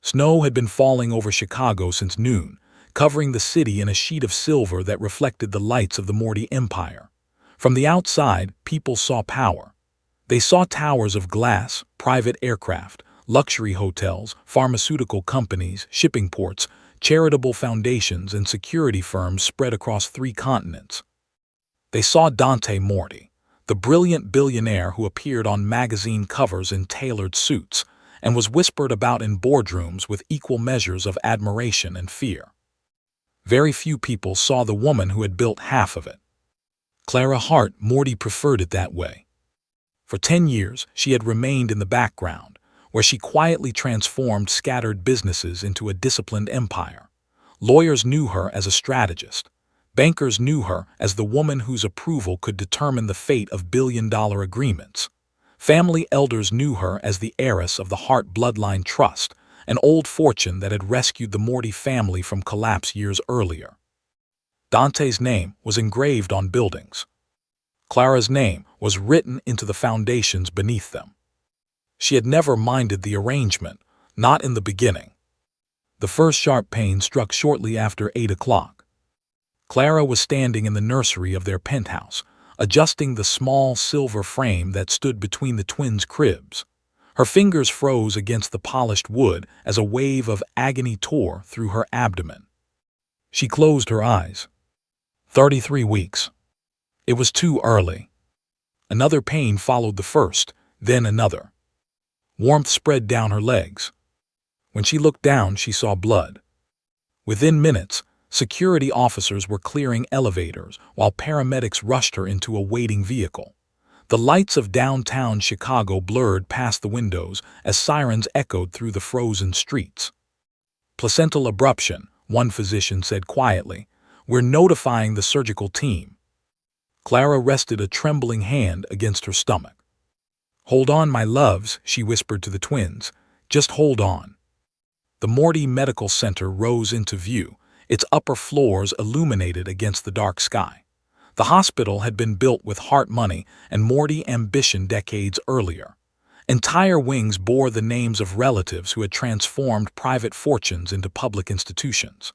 Snow had been falling over Chicago since noon, covering the city in a sheet of silver that reflected the lights of the Morty Empire. From the outside, people saw power. They saw towers of glass, private aircraft, luxury hotels, pharmaceutical companies, shipping ports, charitable foundations, and security firms spread across 3 continents. They saw Dante Morty, the brilliant billionaire who appeared on magazine covers in tailored suits and was whispered about in boardrooms with equal measures of admiration and fear. Very few people saw the woman who had built half of it. Clara Hart Morty preferred it that way. For 10 years, she had remained in the background, where she quietly transformed scattered businesses into a disciplined empire. Lawyers knew her as a strategist. Bankers knew her as the woman whose approval could determine the fate of billion-dollar agreements. Family elders knew her as the heiress of the Hart Bloodline Trust, an old fortune that had rescued the Morty family from collapse years earlier. Dante's name was engraved on buildings. Clara's name was written into the foundations beneath them. She had never minded the arrangement, not in the beginning. The first sharp pain struck shortly after 8 o'clock. Clara was standing in the nursery of their penthouse, adjusting the small silver frame that stood between the twins' cribs. Her fingers froze against the polished wood as a wave of agony tore through her abdomen. She closed her eyes. 33 weeks. It was too early. Another pain followed the first, then another. Warmth spread down her legs. When she looked down, she saw blood. Within minutes, security officers were clearing elevators while paramedics rushed her into a waiting vehicle. The lights of downtown Chicago blurred past the windows as sirens echoed through the frozen streets. Placental abruption, one physician said quietly. We're notifying the surgical team. Clara rested a trembling hand against her stomach. Hold on, my loves, she whispered to the twins. Just hold on. The Morty Medical Center rose into view, its upper floors illuminated against the dark sky. The hospital had been built with Hart money and Morty ambition decades earlier. Entire wings bore the names of relatives who had transformed private fortunes into public institutions.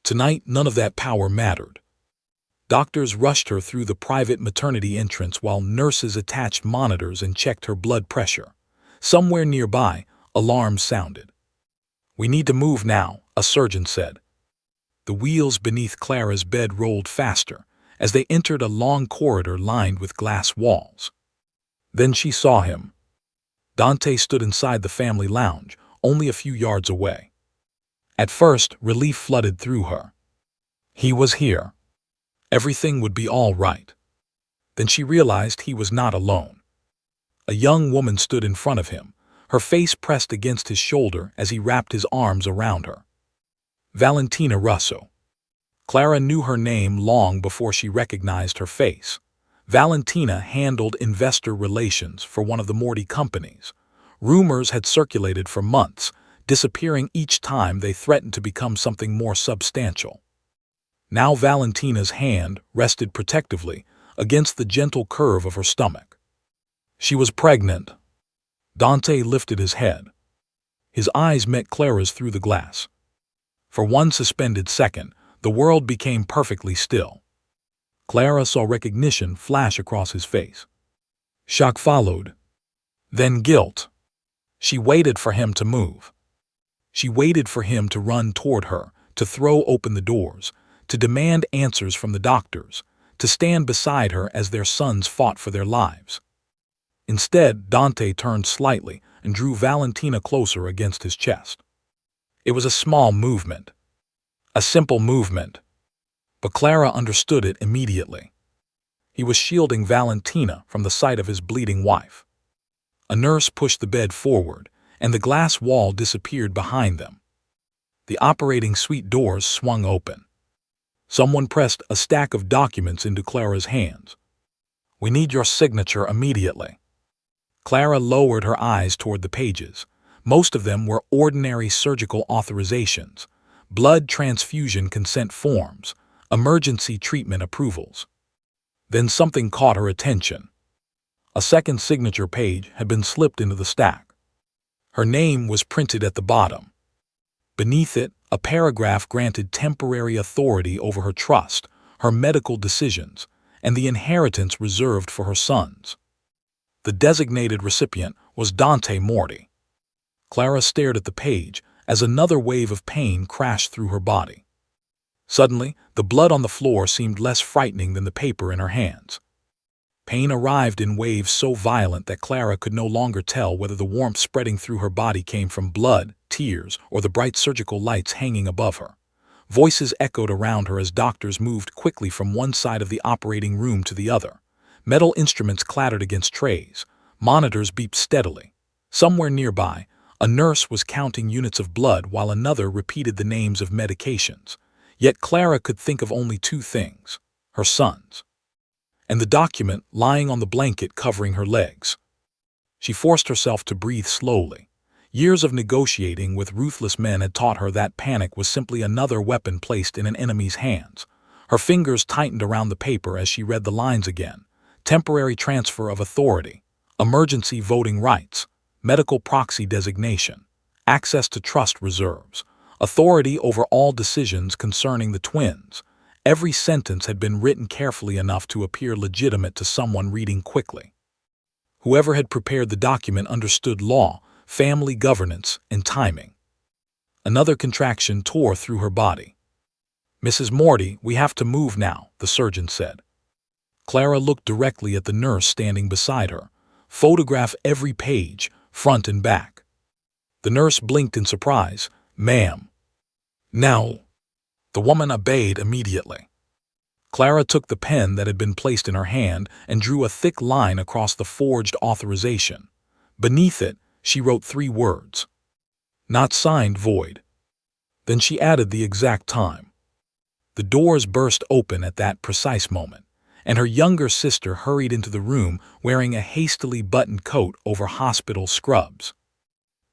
Tonight, none of that power mattered. Doctors rushed her through the private maternity entrance while nurses attached monitors and checked her blood pressure. Somewhere nearby, alarms sounded. We need to move now, a surgeon said. The wheels beneath Clara's bed rolled faster as they entered a long corridor lined with glass walls. Then she saw him. Dante stood inside the family lounge, only a few yards away. At first, relief flooded through her. He was here. Everything would be all right. Then she realized he was not alone. A young woman stood in front of him, her face pressed against his shoulder as he wrapped his arms around her. Valentina Russo. Clara knew her name long before she recognized her face. Valentina handled investor relations for one of the Morty companies. Rumors had circulated for months, disappearing each time they threatened to become something more substantial. Now Valentina's hand rested protectively against the gentle curve of her stomach. She was pregnant. Dante lifted his head. His eyes met Clara's through the glass. For one suspended second, the world became perfectly still. Clara saw recognition flash across his face. Shock followed. Then guilt. She waited for him to move. She waited for him to run toward her, to throw open the doors, to demand answers from the doctors, to stand beside her as their sons fought for their lives. Instead, Dante turned slightly and drew Valentina closer against his chest. It was a small movement. A simple movement. But Clara understood it immediately. He was shielding Valentina from the sight of his bleeding wife. A nurse pushed the bed forward, and the glass wall disappeared behind them. The operating suite doors swung open. Someone pressed a stack of documents into Clara's hands. We need your signature immediately. Clara lowered her eyes toward the pages. Most of them were ordinary surgical authorizations, blood transfusion consent forms, emergency treatment approvals. Then something caught her attention. A second signature page had been slipped into the stack. Her name was printed at the bottom, Beneath it, a paragraph granted temporary authority over her trust, her medical decisions, and the inheritance reserved for her sons. The designated recipient was Dante Morty. Clara stared at the page as another wave of pain crashed through her body. Suddenly, the blood on the floor seemed less frightening than the paper in her hands. Pain arrived in waves so violent that Clara could no longer tell whether the warmth spreading through her body came from blood, tears, or the bright surgical lights hanging above her. Voices echoed around her as doctors moved quickly from one side of the operating room to the other. Metal instruments clattered against trays. Monitors beeped steadily. Somewhere nearby, a nurse was counting units of blood while another repeated the names of medications. Yet Clara could think of only two things: her sons, and the document lying on the blanket covering her legs. She forced herself to breathe slowly. Years of negotiating with ruthless men had taught her that panic was simply another weapon placed in an enemy's hands. Her fingers tightened around the paper as she read the lines again. Temporary transfer of authority, emergency voting rights, medical proxy designation, access to trust reserves, authority over all decisions concerning the twins. Every sentence had been written carefully enough to appear legitimate to someone reading quickly. Whoever had prepared the document understood law, family governance, and timing. Another contraction tore through her body. "Mrs. Morty, we have to move now," the surgeon said. Clara looked directly at the nurse standing beside her. "Photograph every page, front and back." The nurse blinked in surprise. "Ma'am." "Now." The woman obeyed immediately. Clara took the pen that had been placed in her hand and drew a thick line across the forged authorization. Beneath it, she wrote 3 words. "Not signed, void." Then she added the exact time. The doors burst open at that precise moment, and her younger sister hurried into the room wearing a hastily buttoned coat over hospital scrubs.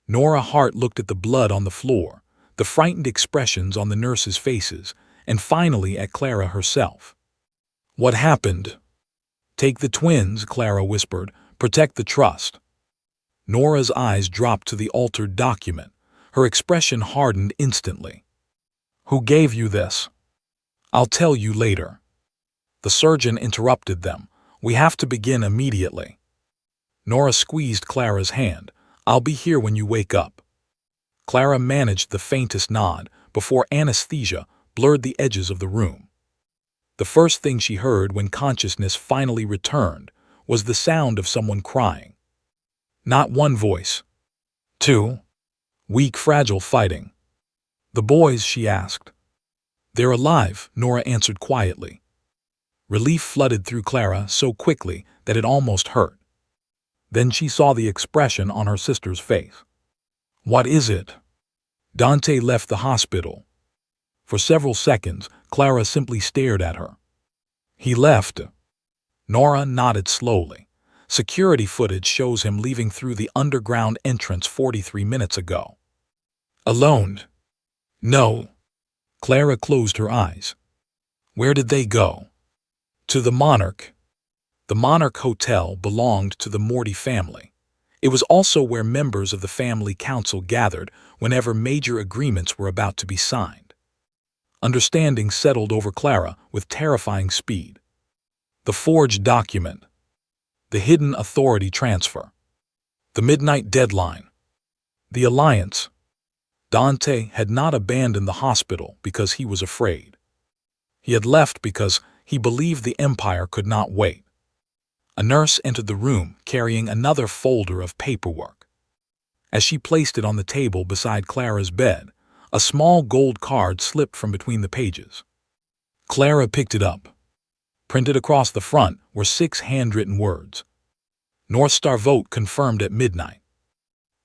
Nora Hart looked at the blood on the floor, the frightened expressions on the nurses' faces, and finally at Clara herself. "What happened?" "Take the twins," Clara whispered. "Protect the trust." Nora's eyes dropped to the altered document. Her expression hardened instantly. "Who gave you this?" "I'll tell you later." The surgeon interrupted them. "We have to begin immediately." Nora squeezed Clara's hand. "I'll be here when you wake up." Clara managed the faintest nod before anesthesia blurred the edges of the room. The first thing she heard when consciousness finally returned was the sound of someone crying. Not one voice. 2. Weak, fragile fighting. "The boys?" she asked. "They're alive," Nora answered quietly. Relief flooded through Clara so quickly that it almost hurt. Then she saw the expression on her sister's face. "What is it?" "Dante left the hospital." For several seconds, Clara simply stared at her. "He left." Nora nodded slowly. "Security footage shows him leaving through the underground entrance 43 minutes ago." "Alone?" "No." Clara closed her eyes. "Where did they go?" "To the Monarch." The Monarch Hotel belonged to the Morty family. It was also where members of the family council gathered whenever major agreements were about to be signed. Understanding settled over Clara with terrifying speed. The forged document. The hidden authority transfer. The midnight deadline. The alliance. Dante had not abandoned the hospital because he was afraid. He had left because he believed the Empire could not wait. A nurse entered the room carrying another folder of paperwork. As she placed it on the table beside Clara's bed, a small gold card slipped from between the pages. Clara picked it up. Printed across the front were 6 handwritten words. "North Star vote confirmed at midnight."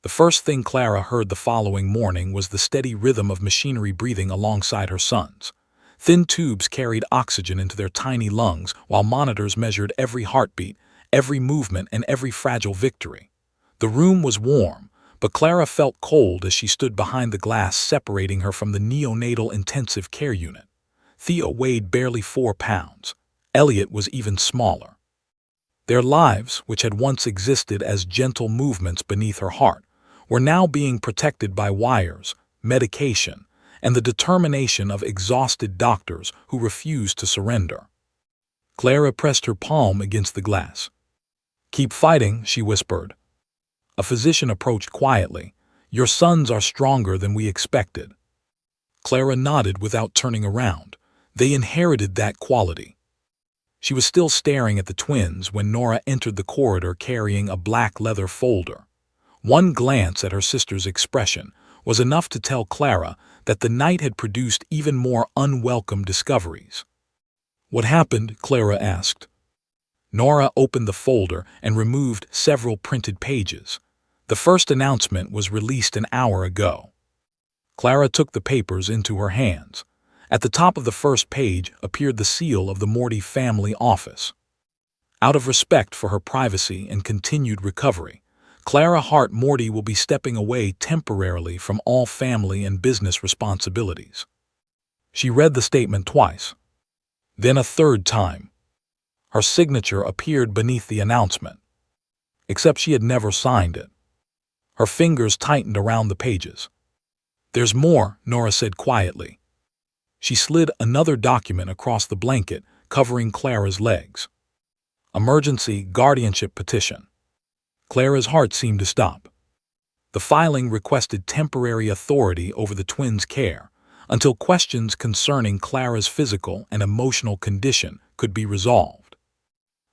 The first thing Clara heard the following morning was the steady rhythm of machinery breathing alongside her sons. Thin tubes carried oxygen into their tiny lungs while monitors measured every heartbeat, every movement, and every fragile victory. The room was warm, but Clara felt cold as she stood behind the glass separating her from the neonatal intensive care unit. Theo weighed barely 4 pounds. Elliot was even smaller. Their lives, which had once existed as gentle movements beneath her heart, were now being protected by wires, medication, and the determination of exhausted doctors who refused to surrender. Clara pressed her palm against the glass. "Keep fighting," she whispered. A physician approached quietly. "Your sons are stronger than we expected." Clara nodded without turning around. They inherited that quality. She was still staring at the twins when Nora entered the corridor carrying a black leather folder. One glance at her sister's expression was enough to tell Clara that the night had produced even more unwelcome discoveries. "What happened?" Clara asked. Nora opened the folder and removed several printed pages. "The first announcement was released an hour ago." Clara took the papers into her hands. At the top of the first page appeared the seal of the Morty family office. Out of respect for her privacy and continued recovery, Clara Hart Morty will be stepping away temporarily from all family and business responsibilities. She read the statement twice, then a third time. Her signature appeared beneath the announcement, except she had never signed it. Her fingers tightened around the pages. "There's more," Nora said quietly. She slid another document across the blanket, covering Clara's legs. "Emergency guardianship petition." Clara's heart seemed to stop. The filing requested temporary authority over the twins' care until questions concerning Clara's physical and emotional condition could be resolved.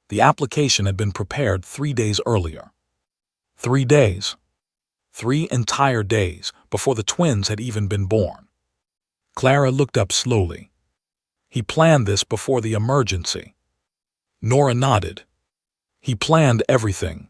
The application had been prepared 3 days earlier. 3 days. 3 entire days before the twins had even been born. Clara looked up slowly. "He planned this before the emergency." Nora nodded. "He planned everything."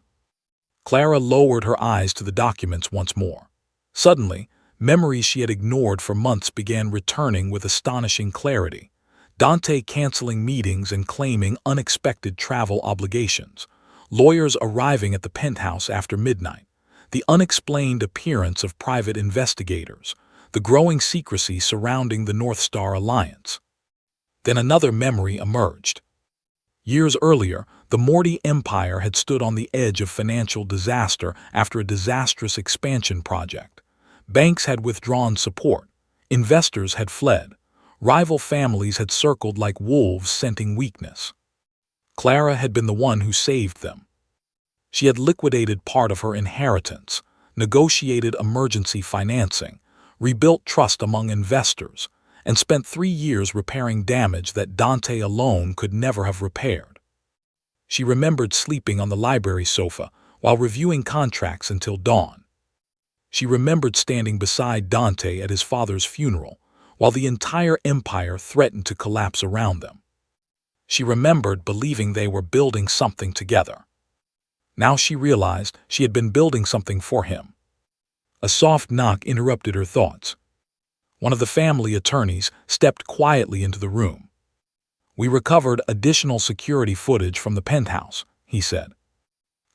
Clara lowered her eyes to the documents once more. Suddenly, memories she had ignored for months began returning with astonishing clarity. Dante canceling meetings and claiming unexpected travel obligations. Lawyers arriving at the penthouse after midnight. The unexplained appearance of private investigators. The growing secrecy surrounding the North Star Alliance. Then another memory emerged. Years earlier, the Morty Empire had stood on the edge of financial disaster after a disastrous expansion project. Banks had withdrawn support. Investors had fled. Rival families had circled like wolves scenting weakness. Clara had been the one who saved them. She had liquidated part of her inheritance, negotiated emergency financing, rebuilt trust among investors, and spent 3 years repairing damage that Dante alone could never have repaired. She remembered sleeping on the library sofa while reviewing contracts until dawn. She remembered standing beside Dante at his father's funeral while the entire empire threatened to collapse around them. She remembered believing they were building something together. Now she realized she had been building something for him. A soft knock interrupted her thoughts. One of the family attorneys stepped quietly into the room. "We recovered additional security footage from the penthouse," he said.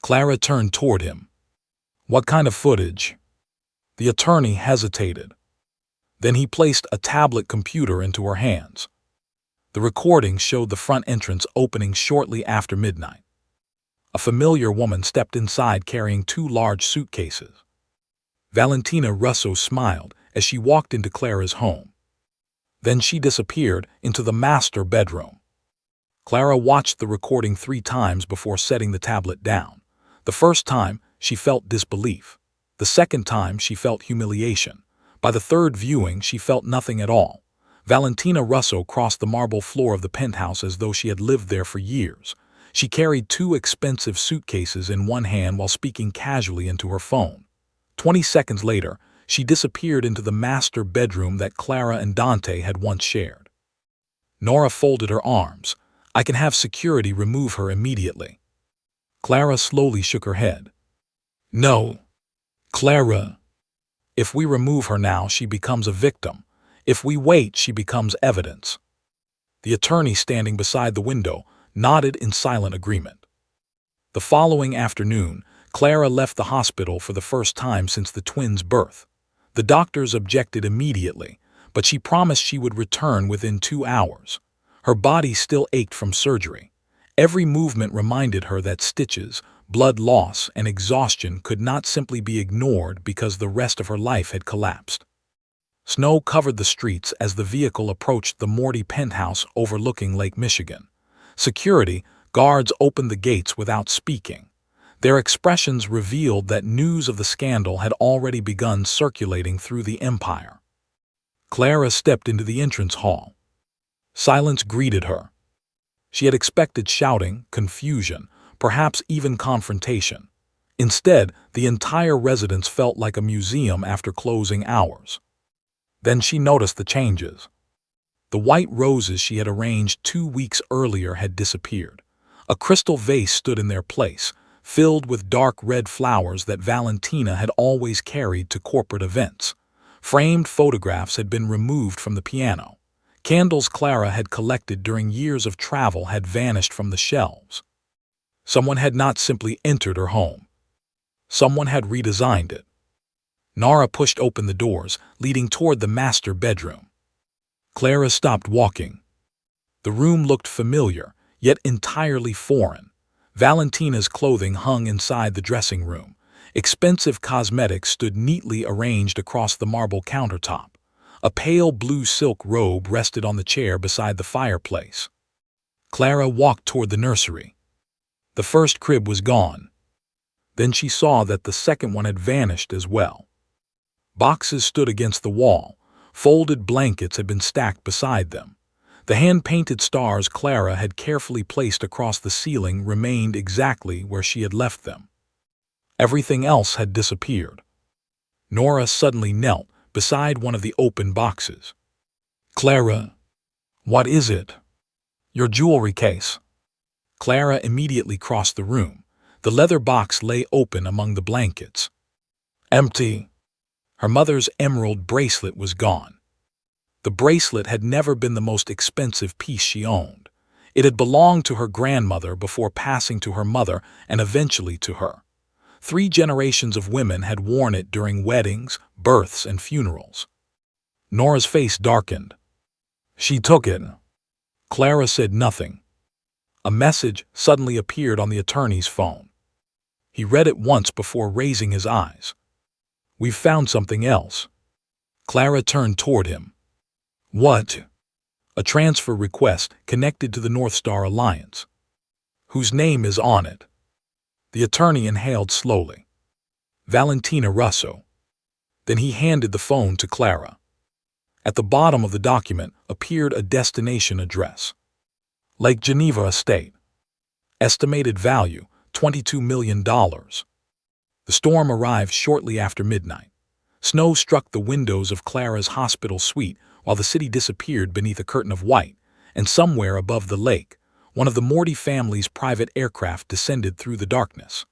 Clara turned toward him. "What kind of footage?" The attorney hesitated. Then he placed a tablet computer into her hands. The recording showed the front entrance opening shortly after midnight. A familiar woman stepped inside carrying 2 large suitcases. Valentina Russo smiled as she walked into Clara's home. Then she disappeared into the master bedroom. Clara watched the recording 3 times before setting the tablet down. The first time, she felt disbelief. The second time, she felt humiliation. By the third viewing, she felt nothing at all. Valentina Russo crossed the marble floor of the penthouse as though she had lived there for years. She carried 2 expensive suitcases in one hand while speaking casually into her phone. 20 seconds later, she disappeared into the master bedroom that Clara and Dante had once shared. Nora folded her arms. "I can have security remove her immediately." Clara slowly shook her head. "No, Clara. If we remove her now, she becomes a victim. If we wait, she becomes evidence." The attorney standing beside the window nodded in silent agreement. The following afternoon, Clara left the hospital for the first time since the twins' birth. The doctors objected immediately, but she promised she would return within 2 hours. Her body still ached from surgery. Every movement reminded her that stitches, blood loss, and exhaustion could not simply be ignored because the rest of her life had collapsed. Snow covered the streets as the vehicle approached the Morty penthouse overlooking Lake Michigan. Security guards opened the gates without speaking. Their expressions revealed that news of the scandal had already begun circulating through the empire. Clara stepped into the entrance hall. Silence greeted her. She had expected shouting, confusion, perhaps even confrontation. Instead, the entire residence felt like a museum after closing hours. Then she noticed the changes. The white roses she had arranged 2 weeks earlier had disappeared. A crystal vase stood in their place, filled with dark red flowers that Valentina had always carried to corporate events. Framed photographs had been removed from the piano. Candles Clara had collected during years of travel had vanished from the shelves. Someone had not simply entered her home. Someone had redesigned it. Nara pushed open the doors, leading toward the master bedroom. Clara stopped walking. The room looked familiar, yet entirely foreign. Valentina's clothing hung inside the dressing room. Expensive cosmetics stood neatly arranged across the marble countertop. A pale blue silk robe rested on the chair beside the fireplace. Clara walked toward the nursery. The first crib was gone. Then she saw that the second one had vanished as well. Boxes stood against the wall. Folded blankets had been stacked beside them. The hand-painted stars Clara had carefully placed across the ceiling remained exactly where she had left them. Everything else had disappeared. Nora suddenly knelt beside one of the open boxes. "Clara, what is it?" "Your jewelry case." Clara immediately crossed the room. The leather box lay open among the blankets. Empty. Her mother's emerald bracelet was gone. The bracelet had never been the most expensive piece she owned. It had belonged to her grandmother before passing to her mother and eventually to her. 3 generations of women had worn it during weddings, births, and funerals. Nora's face darkened. "She took it." Clara said nothing. A message suddenly appeared on the attorney's phone. He read it once before raising his eyes. "We've found something else." Clara turned toward him. "What?" "A transfer request connected to the North Star Alliance." "Whose name is on it?" The attorney inhaled slowly. "Valentina Russo." Then he handed the phone to Clara. At the bottom of the document appeared a destination address. Lake Geneva Estate. Estimated value, $22 million. The storm arrived shortly after midnight. Snow struck the windows of Clara's hospital suite while the city disappeared beneath a curtain of white, and somewhere above the lake, one of the Morty family's private aircraft descended through the darkness.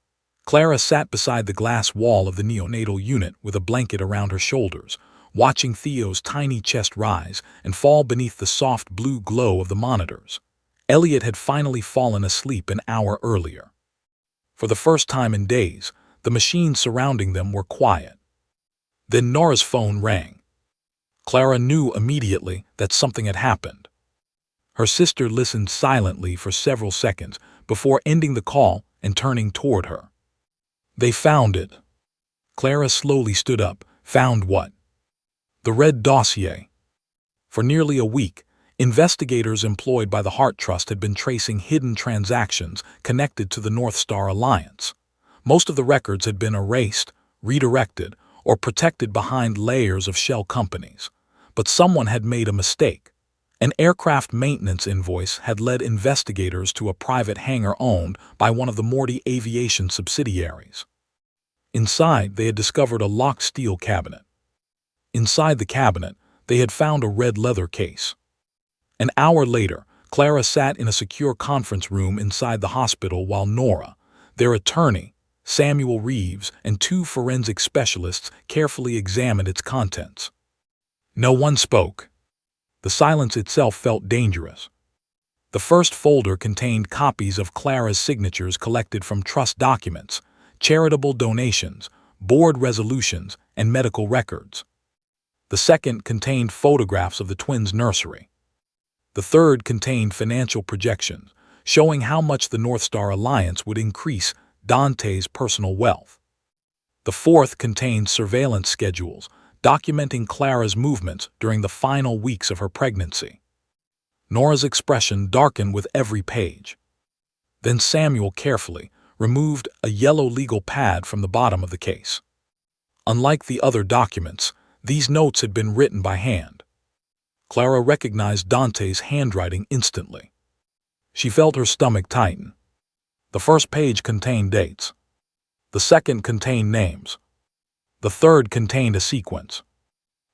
Clara sat beside the glass wall of the neonatal unit with a blanket around her shoulders, watching Theo's tiny chest rise and fall beneath the soft blue glow of the monitors. Elliot had finally fallen asleep an hour earlier. For the first time in days, the machines surrounding them were quiet. Then Nora's phone rang. Clara knew immediately that something had happened. Her sister listened silently for several seconds before ending the call and turning toward her. "They found it." Clara slowly stood up. "Found what?" "The red dossier." For nearly a week, investigators employed by the Heart Trust had been tracing hidden transactions connected to the North Star Alliance. Most of the records had been erased, redirected, or protected behind layers of shell companies. But someone had made a mistake. An aircraft maintenance invoice had led investigators to a private hangar owned by one of the Morty aviation subsidiaries. Inside, they had discovered a locked steel cabinet. Inside the cabinet, they had found a red leather case. An hour later, Clara sat in a secure conference room inside the hospital while Nora, their attorney, Samuel Reeves, and 2 forensic specialists carefully examined its contents. No one spoke. The silence itself felt dangerous. The first folder contained copies of Clara's signatures collected from trust documents, charitable donations, board resolutions, and medical records. The second contained photographs of the twins' nursery. The third contained financial projections, showing how much the North Star Alliance would increase Dante's personal wealth. The fourth contained surveillance schedules, documenting Clara's movements during the final weeks of her pregnancy. Nora's expression darkened with every page. Then Samuel carefully removed a yellow legal pad from the bottom of the case. Unlike the other documents, these notes had been written by hand. Clara recognized Dante's handwriting instantly. She felt her stomach tighten. The first page contained dates. The second contained names. The third contained a sequence.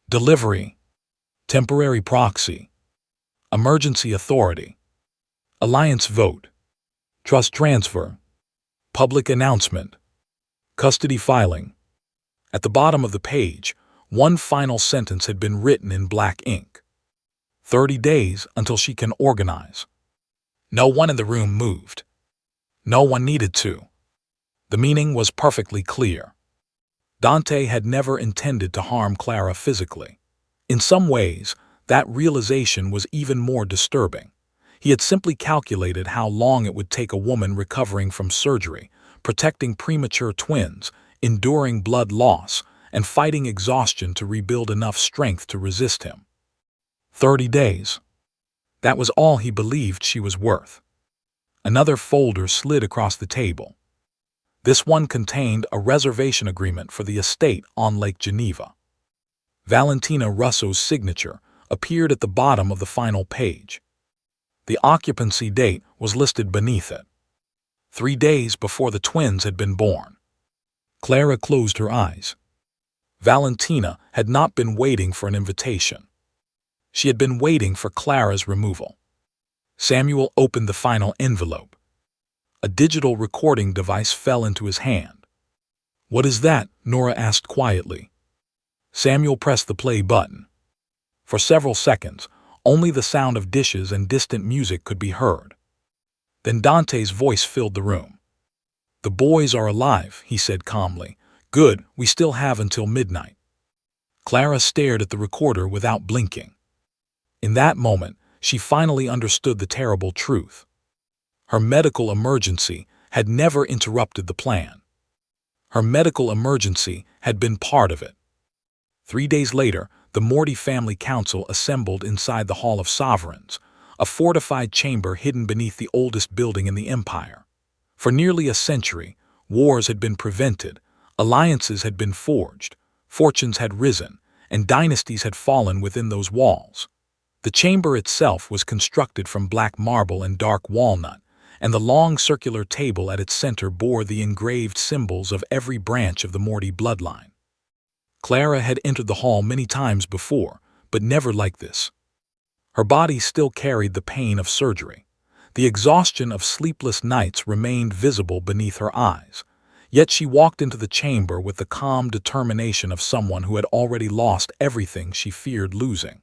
Delivery, temporary proxy, emergency authority, alliance vote, trust transfer, public announcement, custody filing. At the bottom of the page, one final sentence had been written in black ink. 30 days until she can organize. No one in the room moved. No one needed to. The meaning was perfectly clear. Dante had never intended to harm Clara physically. In some ways, that realization was even more disturbing. He had simply calculated how long it would take a woman recovering from surgery, protecting premature twins, enduring blood loss, and fighting exhaustion to rebuild enough strength to resist him. 30 days. That was all he believed she was worth. Another folder slid across the table. This one contained a reservation agreement for the estate on Lake Geneva. Valentina Russo's signature appeared at the bottom of the final page. The occupancy date was listed beneath it. 3 days before the twins had been born. Clara closed her eyes. Valentina had not been waiting for an invitation. She had been waiting for Clara's removal. Samuel opened the final envelope. A digital recording device fell into his hand. "What is that?" Nora asked quietly. Samuel pressed the play button. For several seconds, only the sound of dishes and distant music could be heard. Then Dante's voice filled the room. "The boys are alive," he said calmly. "Good, we still have until midnight." Clara stared at the recorder without blinking. In that moment, she finally understood the terrible truth. Her medical emergency had never interrupted the plan. Her medical emergency had been part of it. 3 days later, the Morty family council assembled inside the Hall of Sovereigns, a fortified chamber hidden beneath the oldest building in the empire. For nearly a century, wars had been prevented, alliances had been forged, fortunes had risen, and dynasties had fallen within those walls. The chamber itself was constructed from black marble and dark walnut, and the long circular table at its center bore the engraved symbols of every branch of the Morty bloodline. Clara had entered the hall many times before, but never like this. Her body still carried the pain of surgery. The exhaustion of sleepless nights remained visible beneath her eyes, yet she walked into the chamber with the calm determination of someone who had already lost everything she feared losing.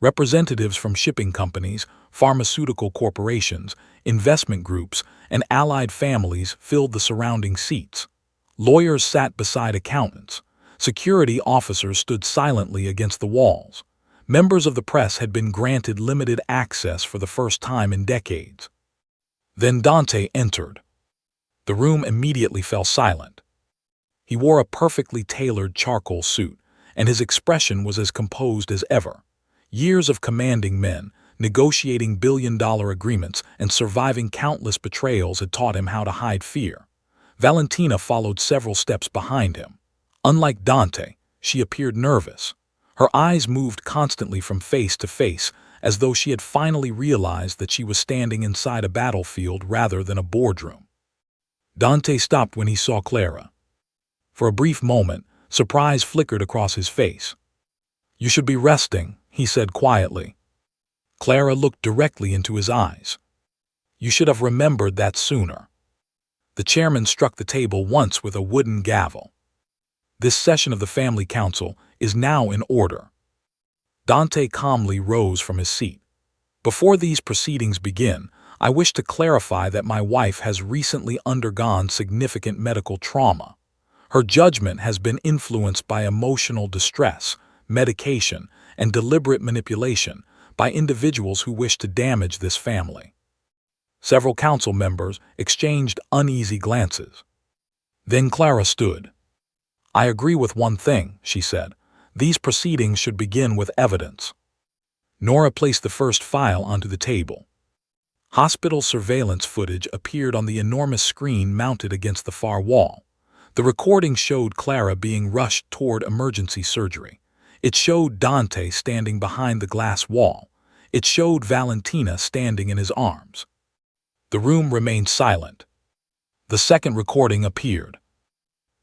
Representatives from shipping companies, pharmaceutical corporations, investment groups, and allied families filled the surrounding seats. Lawyers sat beside accountants. Security officers stood silently against the walls. Members of the press had been granted limited access for the first time in decades. Then Dante entered. The room immediately fell silent. He wore a perfectly tailored charcoal suit, and his expression was as composed as ever. Years of commanding men, negotiating billion-dollar agreements, and surviving countless betrayals had taught him how to hide fear. Valentina followed several steps behind him. Unlike Dante, she appeared nervous. Her eyes moved constantly from face to face, as though she had finally realized that she was standing inside a battlefield rather than a boardroom. Dante stopped when he saw Clara. For a brief moment, surprise flickered across his face. "You should be resting," he said quietly. Clara looked directly into his eyes. "You should have remembered that sooner." The chairman struck the table once with a wooden gavel. "This session of the family council is now in order." Dante calmly rose from his seat. "Before these proceedings begin, I wish to clarify that my wife has recently undergone significant medical trauma. Her judgment has been influenced by emotional distress, medication, and deliberate manipulation by individuals who wish to damage this family." Several council members exchanged uneasy glances. Then Clara stood. "I agree with one thing," she said. These proceedings should begin with evidence. Nora placed the first file onto the table. Hospital surveillance footage appeared on the enormous screen mounted against the far wall. The recording showed Clara being rushed toward emergency surgery. It showed Dante standing behind the glass wall. It showed Valentina standing in his arms. The room remained silent. The second recording appeared.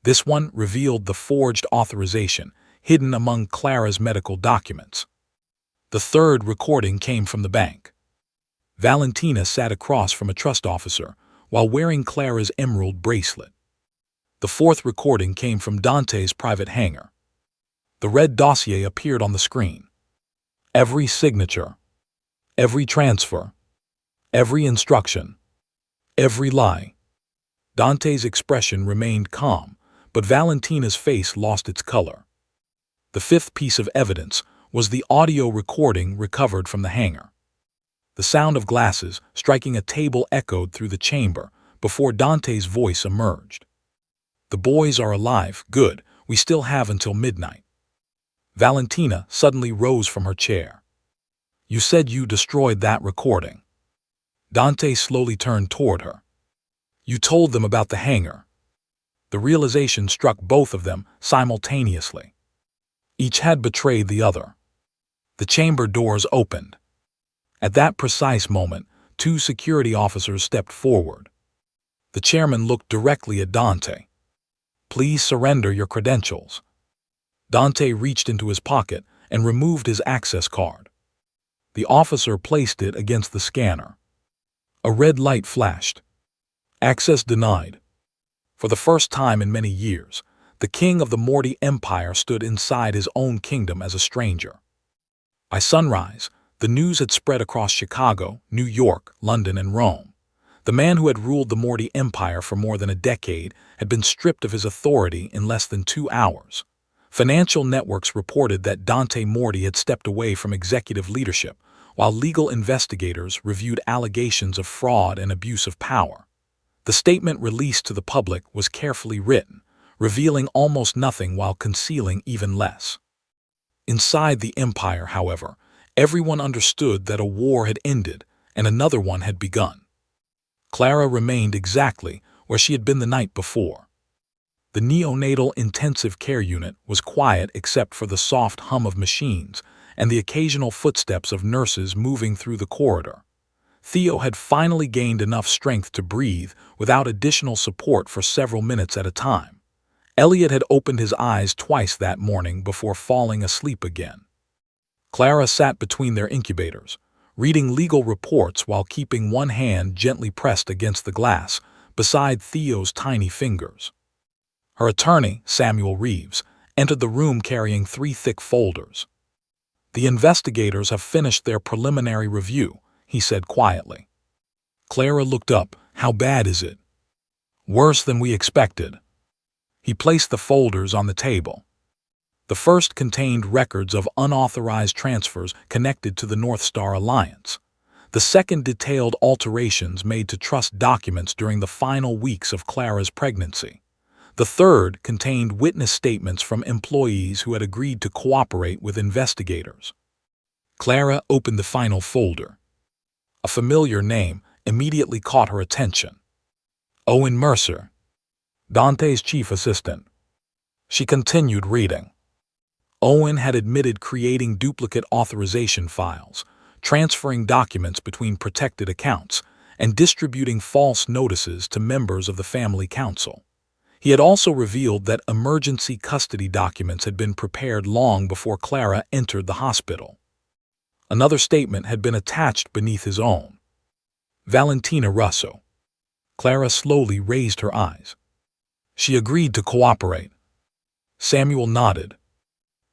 This one revealed the forged authorization hidden among Clara's medical documents. The third recording came from the bank. Valentina sat across from a trust officer while wearing Clara's emerald bracelet. The fourth recording came from Dante's private hangar. The red dossier appeared on the screen. Every signature, every transfer, every instruction, every lie. Dante's expression remained calm, but Valentina's face lost its color. The fifth piece of evidence was the audio recording recovered from the hangar. The sound of glasses striking a table echoed through the chamber before Dante's voice emerged. "The boys are alive, good, we still have until midnight." Valentina suddenly rose from her chair. "You said you destroyed that recording." Dante slowly turned toward her. "You told them about the hangar." The realization struck both of them simultaneously. Each had betrayed the other. The chamber doors opened. At that precise moment, two security officers stepped forward. The chairman looked directly at Dante. "Please surrender your credentials." Dante reached into his pocket and removed his access card. The officer placed it against the scanner. A red light flashed. "Access denied." For the first time in many years, the king of the Morty Empire stood inside his own kingdom as a stranger. By sunrise, the news had spread across Chicago, New York, London, and Rome. The man who had ruled the Morty Empire for more than a decade had been stripped of his authority in less than 2 hours. Financial networks reported that Dante Morty had stepped away from executive leadership, while legal investigators reviewed allegations of fraud and abuse of power. The statement released to the public was carefully written, revealing almost nothing while concealing even less. Inside the empire, however, everyone understood that a war had ended and another one had begun. Clara remained exactly where she had been the night before. The neonatal intensive care unit was quiet except for the soft hum of machines and the occasional footsteps of nurses moving through the corridor. Theo had finally gained enough strength to breathe without additional support for several minutes at a time. Elliot had opened his eyes twice that morning before falling asleep again. Clara sat between their incubators, reading legal reports while keeping one hand gently pressed against the glass beside Theo's tiny fingers. Her attorney, Samuel Reeves, entered the room carrying 3 thick folders. "The investigators have finished their preliminary review," he said quietly. Clara looked up. "How bad is it?" "Worse than we expected." He placed the folders on the table. The first contained records of unauthorized transfers connected to the North Star Alliance. The second detailed alterations made to trust documents during the final weeks of Clara's pregnancy. The third contained witness statements from employees who had agreed to cooperate with investigators. Clara opened the final folder. A familiar name immediately caught her attention. Owen Mercer, Dante's chief assistant. She continued reading. Owen had admitted creating duplicate authorization files, transferring documents between protected accounts, and distributing false notices to members of the family council. He had also revealed that emergency custody documents had been prepared long before Clara entered the hospital. Another statement had been attached beneath his own. Valentina Russo. Clara slowly raised her eyes. "She agreed to cooperate." Samuel nodded.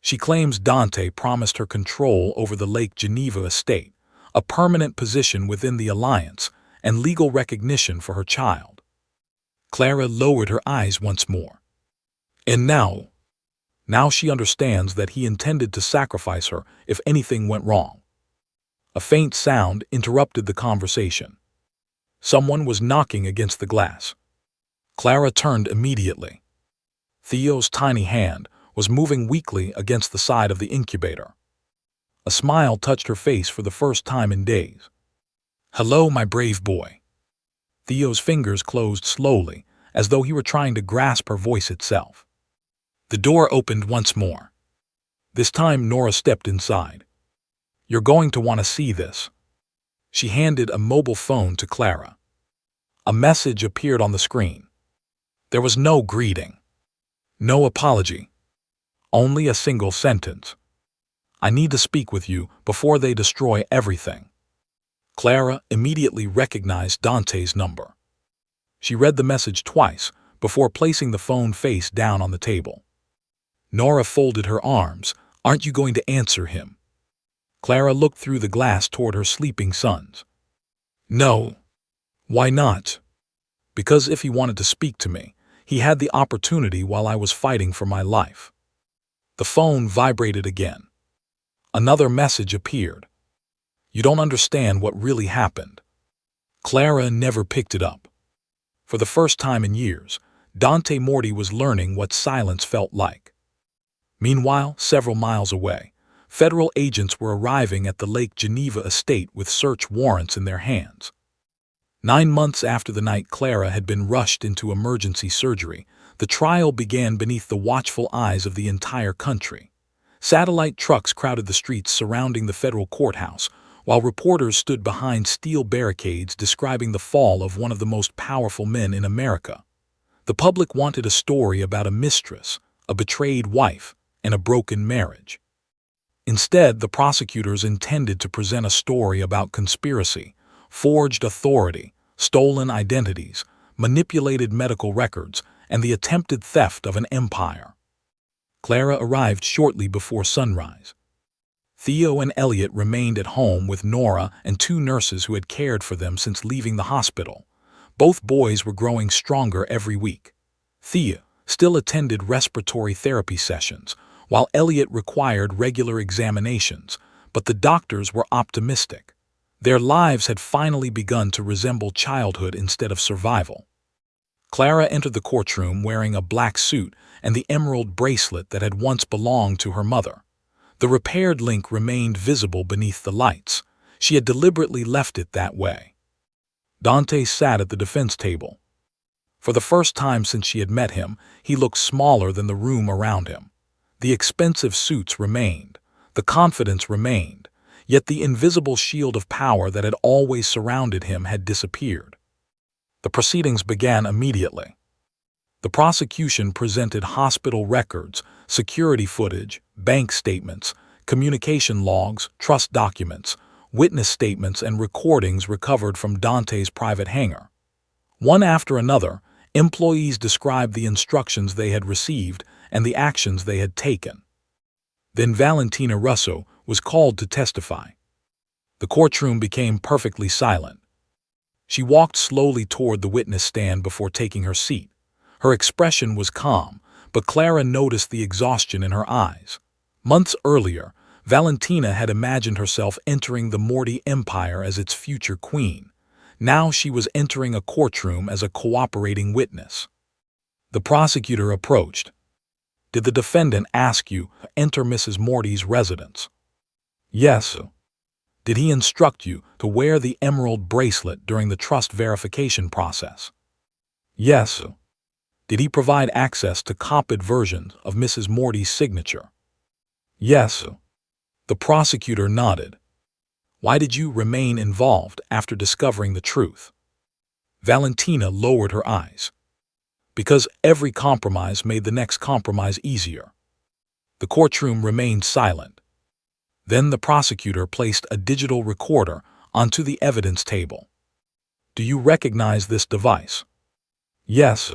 "She claims Dante promised her control over the Lake Geneva estate, a permanent position within the alliance, and legal recognition for her child." Clara lowered her eyes once more. "And now she understands that he intended to sacrifice her if anything went wrong." A faint sound interrupted the conversation. Someone was knocking against the glass. Clara turned immediately. Theo's tiny hand, was moving weakly against the side of the incubator. A smile touched her face for the first time in days. "Hello, my brave boy." Theo's fingers closed slowly, as though he were trying to grasp her voice itself. The door opened once more. This time Nora stepped inside. "You're going to want to see this." She handed a mobile phone to Clara. A message appeared on the screen. There was no greeting, no apology, only a single sentence. "I need to speak with you before they destroy everything." Clara immediately recognized Dante's number. She read the message twice before placing the phone face down on the table. Nora folded her arms. "Aren't you going to answer him?" Clara looked through the glass toward her sleeping sons. "No." "Why not?" "Because if he wanted to speak to me, he had the opportunity while I was fighting for my life." The phone vibrated again. Another message appeared. "You don't understand what really happened." Clara never picked it up. For the first time in years, Dante Morty was learning what silence felt like. Meanwhile, several miles away, federal agents were arriving at the Lake Geneva estate with search warrants in their hands. 9 months after the night Clara had been rushed into emergency surgery, the trial began beneath the watchful eyes of the entire country. Satellite trucks crowded the streets surrounding the federal courthouse, while reporters stood behind steel barricades describing the fall of one of the most powerful men in America. The public wanted a story about a mistress, a betrayed wife, and a broken marriage. Instead, the prosecutors intended to present a story about conspiracy, forged authority, stolen identities, manipulated medical records, and the attempted theft of an empire. Clara arrived shortly before sunrise. Theo and Elliot remained at home with Nora and 2 nurses who had cared for them since leaving the hospital. Both boys were growing stronger every week. Theo still attended respiratory therapy sessions, while Elliot required regular examinations, but the doctors were optimistic. Their lives had finally begun to resemble childhood instead of survival. Clara entered the courtroom wearing a black suit and the emerald bracelet that had once belonged to her mother. The repaired link remained visible beneath the lights. She had deliberately left it that way. Dante sat at the defense table. For the first time since she had met him, he looked smaller than the room around him. The expensive suits remained, the confidence remained, yet the invisible shield of power that had always surrounded him had disappeared. The proceedings began immediately. The prosecution presented hospital records, security footage, bank statements, communication logs, trust documents, witness statements, and recordings recovered from Dante's private hangar. One after another, employees described the instructions they had received and the actions they had taken. Then Valentina Russo was called to testify. The courtroom became perfectly silent. She walked slowly toward the witness stand before taking her seat. Her expression was calm, but Clara noticed the exhaustion in her eyes. Months earlier, Valentina had imagined herself entering the Morty Empire as its future queen. Now she was entering a courtroom as a cooperating witness. The prosecutor approached. "Did the defendant ask you to enter Mrs. Morty's residence?" "Yes." "Did he instruct you to wear the emerald bracelet during the trust verification process?" "Yes." "Did he provide access to copied versions of Mrs. Morty's signature?" "Yes." The prosecutor nodded. "Why did you remain involved after discovering the truth?" Valentina lowered her eyes. "Because every compromise made the next compromise easier." The courtroom remained silent. Then the prosecutor placed a digital recorder onto the evidence table. "Do you recognize this device?" "Yes."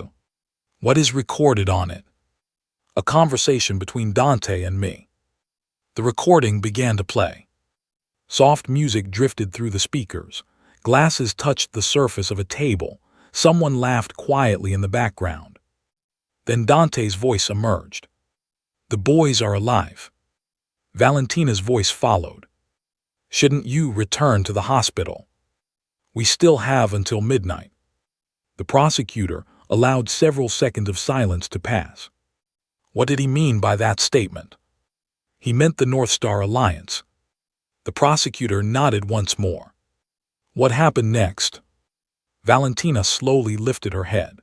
"What is recorded on it?" "A conversation between Dante and me." The recording began to play. Soft music drifted through the speakers. Glasses touched the surface of a table. Someone laughed quietly in the background. Then Dante's voice emerged. "The boys are alive." Valentina's voice followed. "Shouldn't you return to the hospital? We still have until midnight." The prosecutor allowed several seconds of silence to pass. What did he mean by that statement? He meant the North Star Alliance. The prosecutor nodded once more. What happened next? Valentina slowly lifted her head.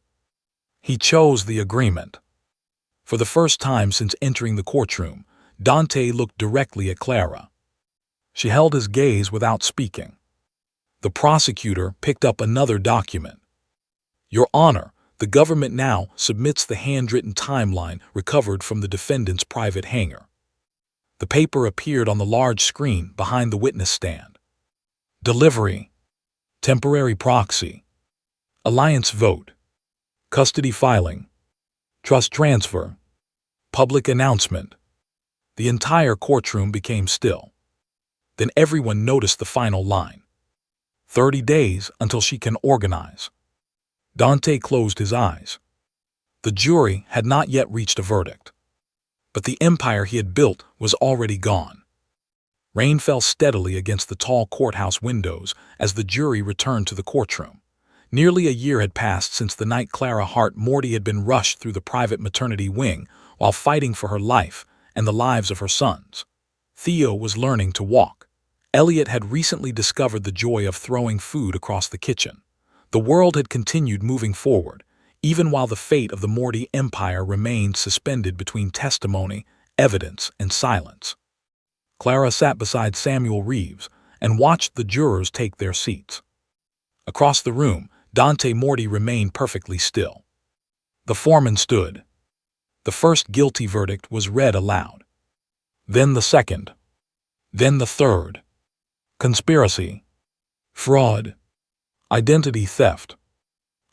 He chose the agreement. For the first time since entering the courtroom, Dante looked directly at Clara. She held his gaze without speaking. The prosecutor picked up another document. Your Honor, the government now submits the handwritten timeline recovered from the defendant's private hangar. The paper appeared on the large screen behind the witness stand. Delivery. Temporary proxy. Alliance vote. Custody filing. Trust transfer. Public announcement. The entire courtroom became still. Then everyone noticed the final line. 30 days until she can organize. Dante closed his eyes. The jury had not yet reached a verdict. But the empire he had built was already gone. Rain fell steadily against the tall courthouse windows as the jury returned to the courtroom. Nearly a year had passed since the night Clara Hart Morty had been rushed through the private maternity wing while fighting for her life and the lives of her sons. Theo was learning to walk. Elliot had recently discovered the joy of throwing food across the kitchen. The world had continued moving forward, even while the fate of the Morty Empire remained suspended between testimony, evidence, and silence. Clara sat beside Samuel Reeves and watched the jurors take their seats. Across the room, Dante Morty remained perfectly still. The foreman stood. The first guilty verdict was read aloud. Then the second. Then the third. Conspiracy. Fraud. Identity theft.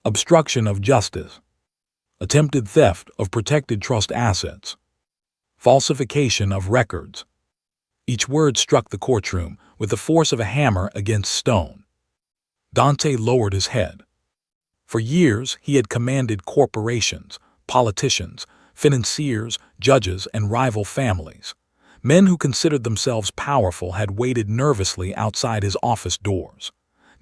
Obstruction of justice. Attempted theft of protected trust assets. Falsification of records. Each word struck the courtroom with the force of a hammer against stone. Dante lowered his head. For years, he had commanded corporations, politicians, financiers, judges, and rival families. Men who considered themselves powerful had waited nervously outside his office doors.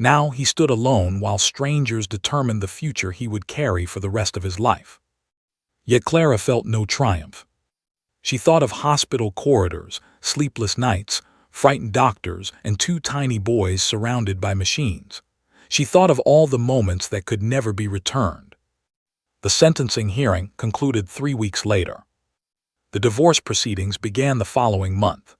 Now he stood alone while strangers determined the future he would carry for the rest of his life. Yet Clara felt no triumph. She thought of hospital corridors, sleepless nights, frightened doctors, and two tiny boys surrounded by machines. She thought of all the moments that could never be returned. The sentencing hearing concluded 3 weeks later. The divorce proceedings began the following month.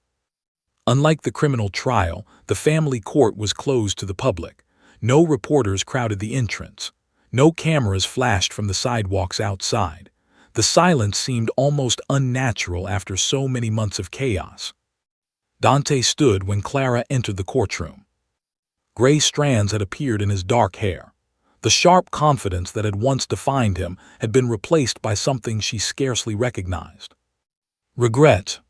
Unlike the criminal trial, the family court was closed to the public. No reporters crowded the entrance. No cameras flashed from the sidewalks outside. The silence seemed almost unnatural after so many months of chaos. Dante stood when Clara entered the courtroom. Gray strands had appeared in his dark hair. The sharp confidence that had once defined him had been replaced by something she scarcely recognized. Regret.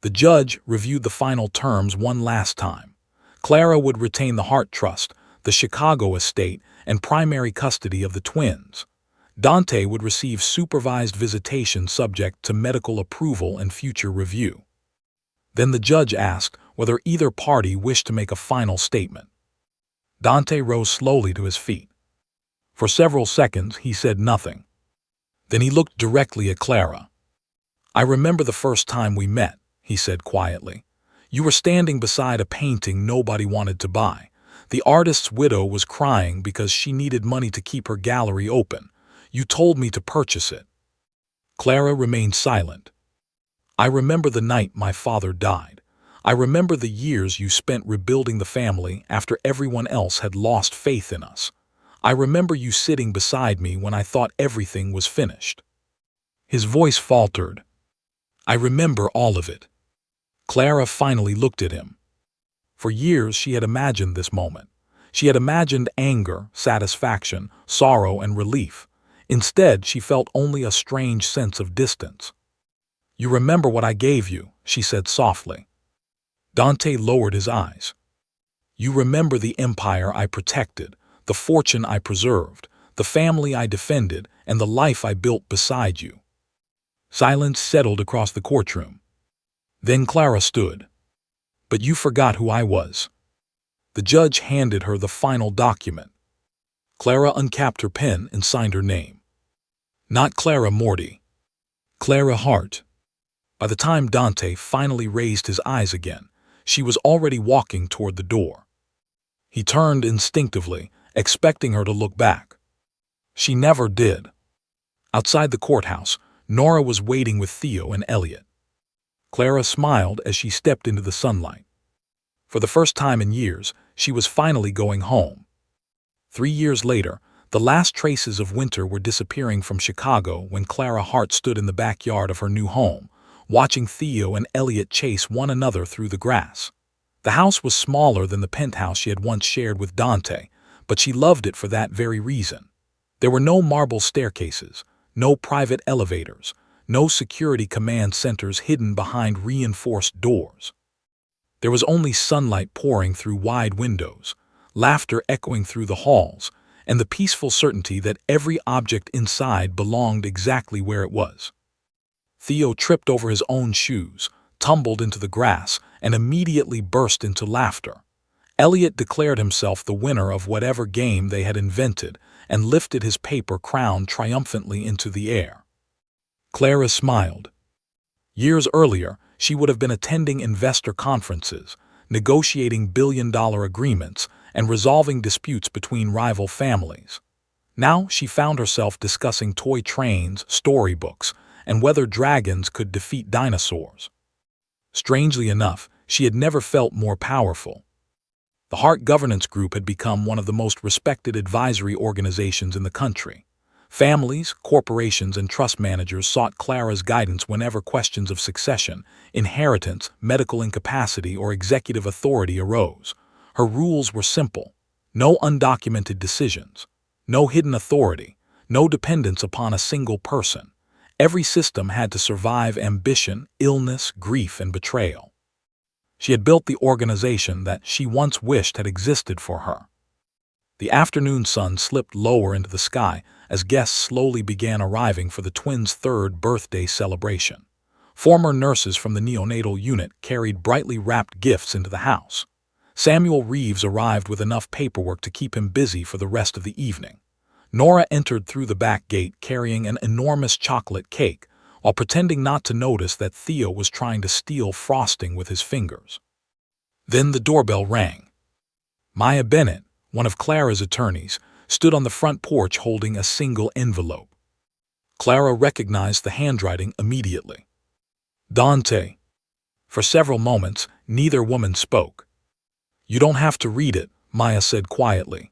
The judge reviewed the final terms one last time. Clara would retain the Hart Trust, the Chicago estate, and primary custody of the twins. Dante would receive supervised visitation subject to medical approval and future review. Then the judge asked whether either party wished to make a final statement. Dante rose slowly to his feet. For several seconds, he said nothing. Then he looked directly at Clara. I remember the first time we met, he said quietly. You were standing beside a painting nobody wanted to buy. The artist's widow was crying because she needed money to keep her gallery open. You told me to purchase it. Clara remained silent. I remember the night my father died. I remember the years you spent rebuilding the family after everyone else had lost faith in us. I remember you sitting beside me when I thought everything was finished. His voice faltered. I remember all of it. Clara finally looked at him. For years she had imagined this moment. She had imagined anger, satisfaction, sorrow, and relief. Instead, she felt only a strange sense of distance. You remember what I gave you, she said softly. Dante lowered his eyes. You remember the empire I protected, the fortune I preserved, the family I defended, and the life I built beside you. Silence settled across the courtroom. Then Clara stood. But you forgot who I was. The judge handed her the final document. Clara uncapped her pen and signed her name. Not Clara Morty. Clara Hart. By the time Dante finally raised his eyes again, she was already walking toward the door. He turned instinctively, expecting her to look back. She never did. Outside the courthouse, Nora was waiting with Theo and Elliot. Clara smiled as she stepped into the sunlight. For the first time in years, she was finally going home. 3 years later, the last traces of winter were disappearing from Chicago when Clara Hart stood in the backyard of her new home, watching Theo and Elliot chase one another through the grass. The house was smaller than the penthouse she had once shared with Dante, but she loved it for that very reason. There were no marble staircases, no private elevators, no security command centers hidden behind reinforced doors. There was only sunlight pouring through wide windows, laughter echoing through the halls, and the peaceful certainty that every object inside belonged exactly where it was. Theo tripped over his own shoes, tumbled into the grass, and immediately burst into laughter. Elliot declared himself the winner of whatever game they had invented and lifted his paper crown triumphantly into the air. Clara smiled. Years earlier, she would have been attending investor conferences, negotiating billion-dollar agreements, and resolving disputes between rival families. Now she found herself discussing toy trains, storybooks, and whether dragons could defeat dinosaurs. Strangely enough, she had never felt more powerful. The Hart Governance Group had become one of the most respected advisory organizations in the country. Families, corporations, and trust managers sought Clara's guidance whenever questions of succession, inheritance, medical incapacity, or executive authority arose. Her rules were simple: no undocumented decisions, no hidden authority, no dependence upon a single person. Every system had to survive ambition, illness, grief, and betrayal. She had built the organization that she once wished had existed for her. The afternoon sun slipped lower into the sky as guests slowly began arriving for the twins' third birthday celebration. Former nurses from the neonatal unit carried brightly wrapped gifts into the house. Samuel Reeves arrived with enough paperwork to keep him busy for the rest of the evening. Nora entered through the back gate carrying an enormous chocolate cake, while pretending not to notice that Theo was trying to steal frosting with his fingers. Then the doorbell rang. Maya Bennett, one of Clara's attorneys, stood on the front porch holding a single envelope. Clara recognized the handwriting immediately. Dante. For several moments, neither woman spoke. "You don't have to read it," Maya said quietly.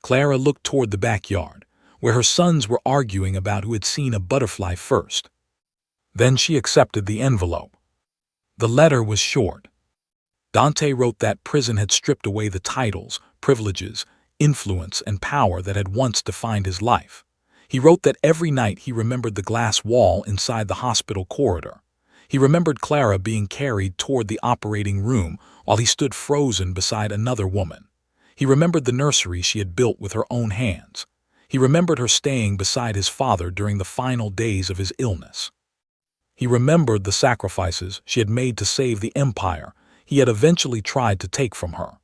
Clara looked toward the backyard, where her sons were arguing about who had seen a butterfly first. Then she accepted the envelope. The letter was short. Dante wrote that prison had stripped away the titles, privileges, influence, and power that had once defined his life. He wrote that every night he remembered the glass wall inside the hospital corridor. He remembered Clara being carried toward the operating room while he stood frozen beside another woman. He remembered the nursery she had built with her own hands. He remembered her staying beside his father during the final days of his illness. He remembered the sacrifices she had made to save the empire he had eventually tried to take from her.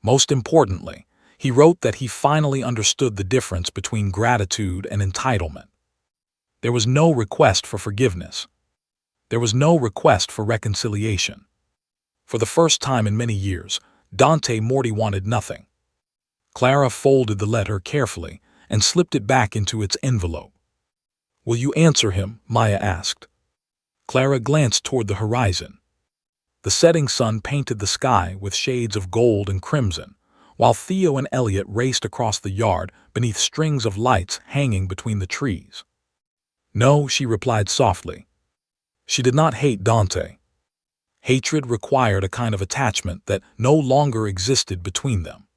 Most importantly, he wrote that he finally understood the difference between gratitude and entitlement. There was no request for forgiveness. There was no request for reconciliation. For the first time in many years, Dante Morty wanted nothing. Clara folded the letter carefully and slipped it back into its envelope. "Will you answer him?" Maya asked. Clara glanced toward the horizon. The setting sun painted the sky with shades of gold and crimson, while Theo and Elliot raced across the yard beneath strings of lights hanging between the trees. "No," she replied softly. She did not hate Dante. Hatred required a kind of attachment that no longer existed between them.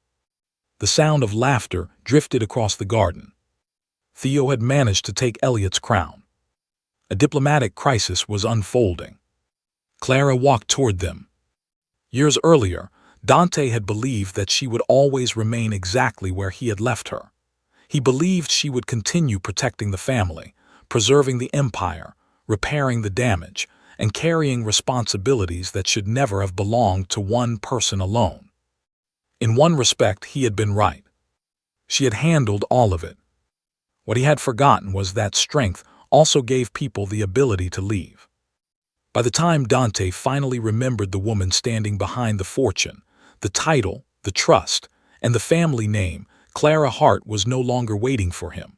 The sound of laughter drifted across the garden. Theo had managed to take Elliot's crown. A diplomatic crisis was unfolding. Clara walked toward them. Years earlier, Dante had believed that she would always remain exactly where he had left her. He believed she would continue protecting the family, preserving the empire, repairing the damage, and carrying responsibilities that should never have belonged to one person alone. In one respect, he had been right. She had handled all of it. What he had forgotten was that strength also gave people the ability to leave. By the time Dante finally remembered the woman standing behind the fortune, the title, the trust, and the family name, Clara Hart was no longer waiting for him.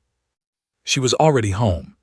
She was already home,